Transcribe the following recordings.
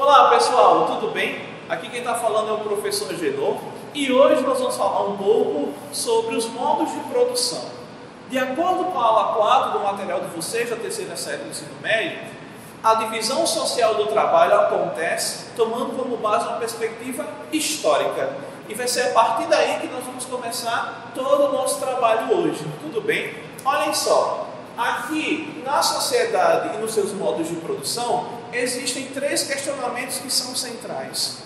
Olá pessoal, tudo bem? Aqui quem está falando é o professor Agenor e hoje nós vamos falar um pouco sobre os modos de produção. De acordo com a aula 4 do material de vocês da terceira série do ensino médio, a divisão social do trabalho acontece tomando como base uma perspectiva histórica. E vai ser a partir daí que nós vamos começar todo o nosso trabalho hoje, tudo bem? Olhem só, aqui na sociedade e nos seus modos de produção, existem três questionamentos que são centrais.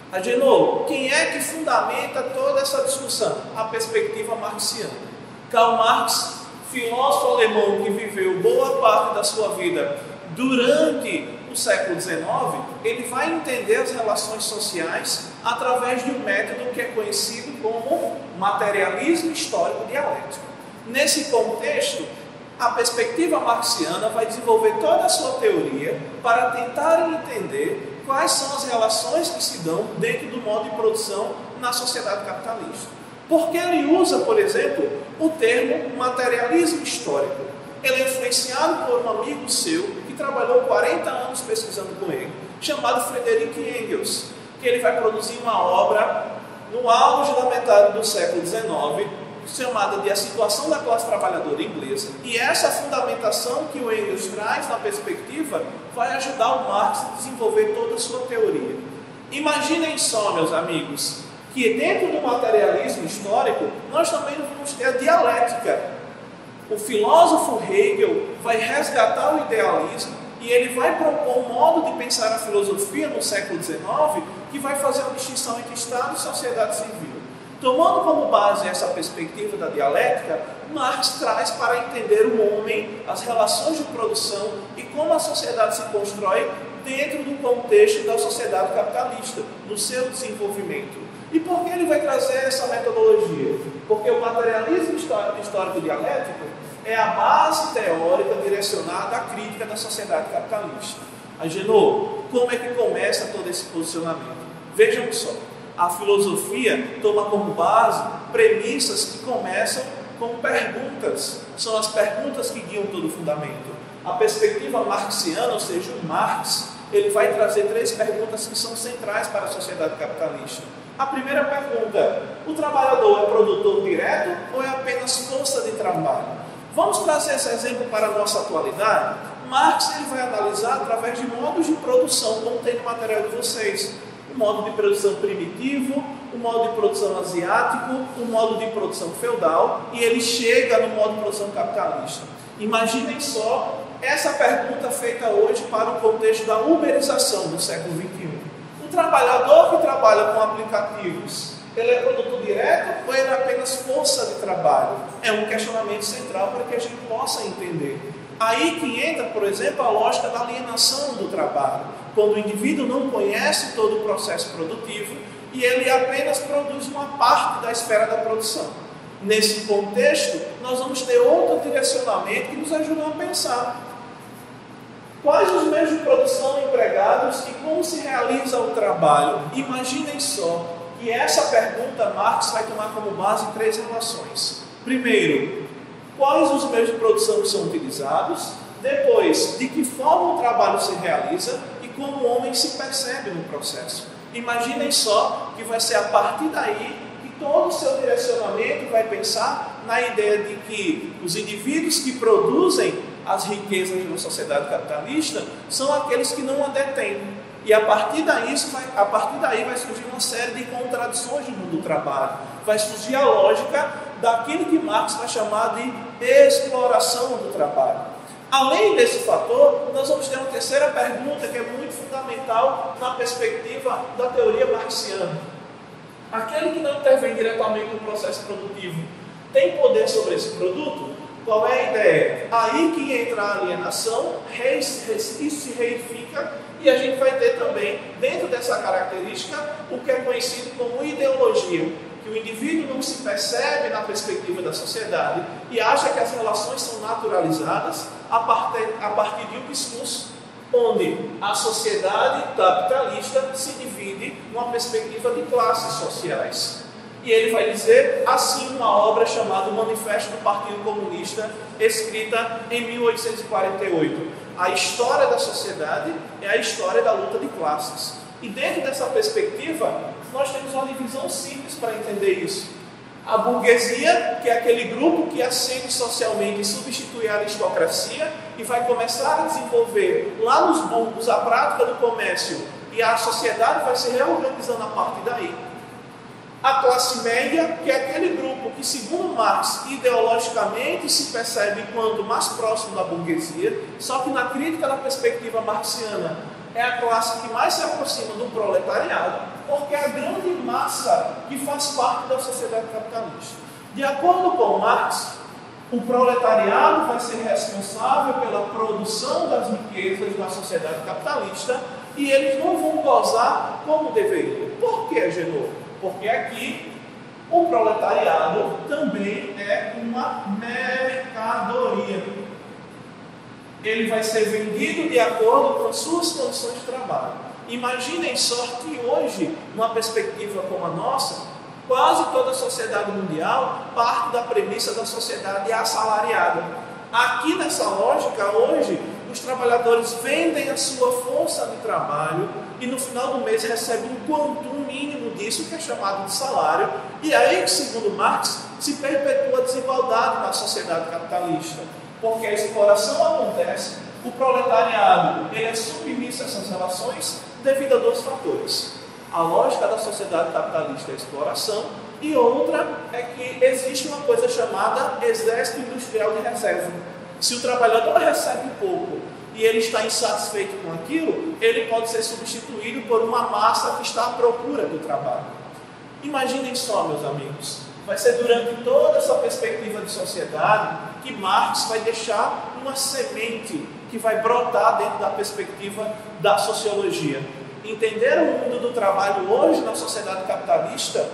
Agenor, quem é que fundamenta toda essa discussão? A perspectiva marxiana. Karl Marx, filósofo alemão que viveu boa parte da sua vida durante o século XIX, ele vai entender as relações sociais através de um método que é conhecido como materialismo histórico dialético. Nesse contexto, a perspectiva marxiana vai desenvolver toda a sua teoria para tentar entender quais são as relações que se dão dentro do modo de produção na sociedade capitalista. Porque ele usa, por exemplo, o termo materialismo histórico. Ele é influenciado por um amigo seu que trabalhou 40 anos pesquisando com ele, chamado Friedrich Engels, que ele vai produzir uma obra no auge da metade do século XIX, chamada de A Situação da Classe Trabalhadora Inglesa, e essa fundamentação que o Engels traz na perspectiva vai ajudar o Marx a desenvolver toda a sua teoria. Imaginem só, meus amigos, que dentro do materialismo histórico, nós também vamos ter a dialética. O filósofo Hegel vai resgatar o idealismo e ele vai propor um modo de pensar a filosofia no século XIX que vai fazer uma distinção entre Estado e sociedade civil. Tomando como base essa perspectiva da dialética, Marx traz para entender o homem, as relações de produção e como a sociedade se constrói dentro do contexto da sociedade capitalista, no seu desenvolvimento. E por que ele vai trazer essa metodologia? Porque o materialismo histórico dialético é a base teórica direcionada à crítica da sociedade capitalista. Agenor, como é que começa todo esse posicionamento? Vejam só. A filosofia toma como base premissas que começam com perguntas. São as perguntas que guiam todo o fundamento. A perspectiva marxiana, ou seja, o Marx, ele vai trazer três perguntas que são centrais para a sociedade capitalista. A primeira pergunta: o trabalhador é produtor direto ou é apenas força de trabalho? Vamos trazer esse exemplo para a nossa atualidade? Marx ele vai analisar através de modos de produção, como tem no material de vocês. O modo de produção primitivo, o modo de produção asiático, o modo de produção feudal, e ele chega no modo de produção capitalista. Imaginem só essa pergunta feita hoje para o contexto da uberização do século XXI. O trabalhador que trabalha com aplicativos, ele é produtor direto ou ele é apenas força de trabalho? É um questionamento central para que a gente possa entender. Aí que entra, por exemplo, a lógica da alienação do trabalho, quando o indivíduo não conhece todo o processo produtivo e ele apenas produz uma parte da esfera da produção. Nesse contexto, nós vamos ter outro direcionamento que nos ajuda a pensar. Quais os meios de produção empregados e como se realiza o trabalho? Imaginem só que essa pergunta Marx vai tomar como base três relações. Primeiro, quais os meios de produção que são utilizados? Depois, de que forma o trabalho se realiza e como o homem se percebe no processo. Imaginem só que vai ser a partir daí que todo o seu direcionamento vai pensar na ideia de que os indivíduos que produzem as riquezas de uma sociedade capitalista são aqueles que não a detêm. E a partir daí vai surgir uma série de contradições no mundo do trabalho. Vai surgir a lógica daquilo que Marx vai chamar de exploração do trabalho. Além desse fator, nós vamos ter uma terceira pergunta que é muito fundamental na perspectiva da teoria marxiana. Aquele que não intervém diretamente no processo produtivo tem poder sobre esse produto? Qual é a ideia? Aí que entra a alienação, isso se reifica e a gente vai ter também, dentro dessa característica, o que é conhecido como ideologia, que o indivíduo não se percebe na perspectiva da sociedade e acha que as relações são naturalizadas a partir de um discurso onde a sociedade capitalista se divide numa perspectiva de classes sociais. E ele vai dizer assim uma obra chamada Manifesto do Partido Comunista, escrita em 1848. a história da sociedade é a história da luta de classes. E dentro dessa perspectiva, nós temos uma divisão simples para entender isso. A burguesia, que é aquele grupo que ascende socialmente e substitui a aristocracia e vai começar a desenvolver lá nos burgos a prática do comércio e a sociedade vai se reorganizando a partir daí. A classe média, que é aquele grupo que, segundo Marx, ideologicamente se percebe quando mais próximo da burguesia, só que na crítica da perspectiva marxiana é a classe que mais se aproxima do proletariado, porque é a grande massa que faz parte da sociedade capitalista. De acordo com Marx, o proletariado vai ser responsável pela produção das riquezas da sociedade capitalista e eles não vão gozar como deveriam. Por que, Agenor? Porque aqui o proletariado também é uma mercadoria. Ele vai ser vendido de acordo com as suas condições de trabalho. Imaginem só que hoje, numa perspectiva como a nossa, quase toda a sociedade mundial parte da premissa da sociedade assalariada. Aqui nessa lógica, hoje, os trabalhadores vendem a sua força de trabalho e no final do mês recebem um quanto mínimo disso, que é chamado de salário, e aí, segundo Marx, se perpetua a desigualdade na sociedade capitalista, porque a exploração acontece, o proletariado ele é submisso a essas relações devido a dois fatores. A lógica da sociedade capitalista é a exploração, e outra é que existe uma coisa chamada exército industrial de reserva. Se o trabalhador recebe pouco e ele está insatisfeito com aquilo, ele pode ser substituído por uma massa que está à procura do trabalho. Imaginem só, meus amigos, vai ser durante toda essa perspectiva de sociedade que Marx vai deixar uma semente que vai brotar dentro da perspectiva da sociologia. Entender o mundo do trabalho hoje na sociedade capitalista,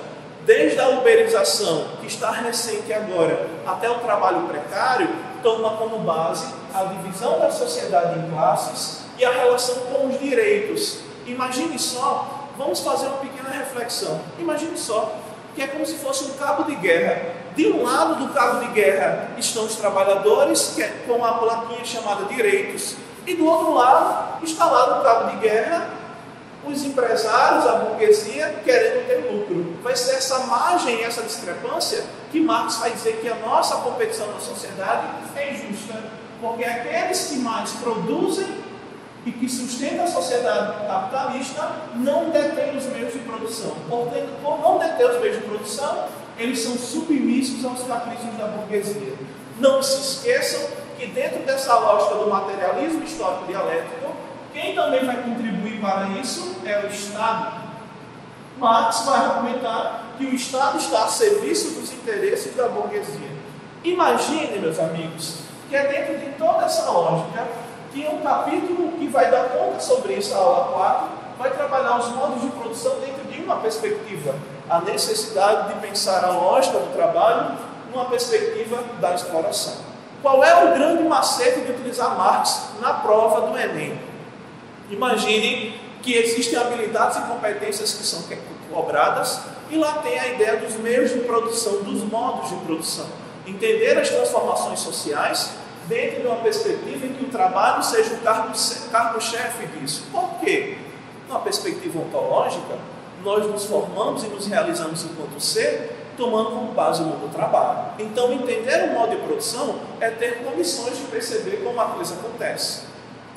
desde a uberização, que está recente agora, até o trabalho precário, toma como base a divisão da sociedade em classes e a relação com os direitos. Imagine só, vamos fazer uma pequena reflexão. Imagine só que é como se fosse um cabo de guerra. De um lado do cabo de guerra estão os trabalhadores, que é com a plaquinha chamada direitos, e do outro lado está lá no cabo de guerra os empresários, a burguesia, querendo ter lucro. Vai ser essa margem, essa discrepância, que Marx vai dizer que a nossa competição na sociedade é injusta, porque aqueles que mais produzem e que sustentam a sociedade capitalista não detêm os meios de produção. Por não deter os meios de produção, eles são submissos aos caprichos da burguesia. Não se esqueçam que dentro dessa lógica do materialismo histórico dialético, quem também vai contribuir para isso é o Estado. Marx vai argumentar que o Estado está a serviço dos interesses da burguesia. Imagine, meus amigos, que é dentro de toda essa lógica que um capítulo que vai dar conta sobre isso, a aula 4, vai trabalhar os modos de produção dentro de uma perspectiva, a necessidade de pensar a lógica do trabalho numa perspectiva da exploração. Qual é o grande macete de utilizar Marx na prova do Enem? Imagine que existem habilidades e competências que são cobradas e lá tem a ideia dos meios de produção, dos modos de produção. Entender as transformações sociais dentro de uma perspectiva em que o trabalho seja o cargo-chefe disso. Por quê? Numa perspectiva ontológica, nós nos formamos e nos realizamos enquanto ser, tomando como base o mundo do trabalho. Então, entender o modo de produção é ter condições de perceber como a coisa acontece.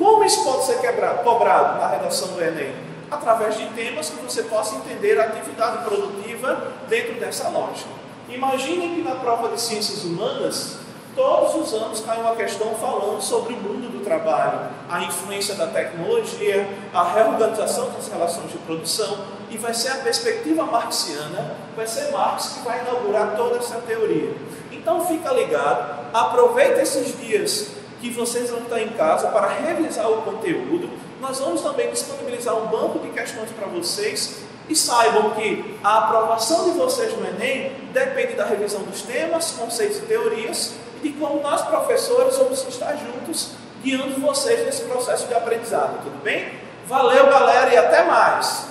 Como isso pode ser cobrado na redação do Enem? Através de temas que você possa entender a atividade produtiva dentro dessa lógica. Imaginem que na prova de ciências humanas, todos os anos cai uma questão falando sobre o mundo do trabalho, a influência da tecnologia, a reorganização das relações de produção, e vai ser a perspectiva marxiana, vai ser Marx que vai inaugurar toda essa teoria. Então fica ligado, aproveita esses dias que vocês vão estar em casa para revisar o conteúdo. Nós vamos também disponibilizar um banco de questões para vocês e saibam que a aprovação de vocês no Enem depende da revisão dos temas, conceitos e teorias e de como nós, professores, vamos estar juntos guiando vocês nesse processo de aprendizado, tudo bem? Valeu, galera, e até mais!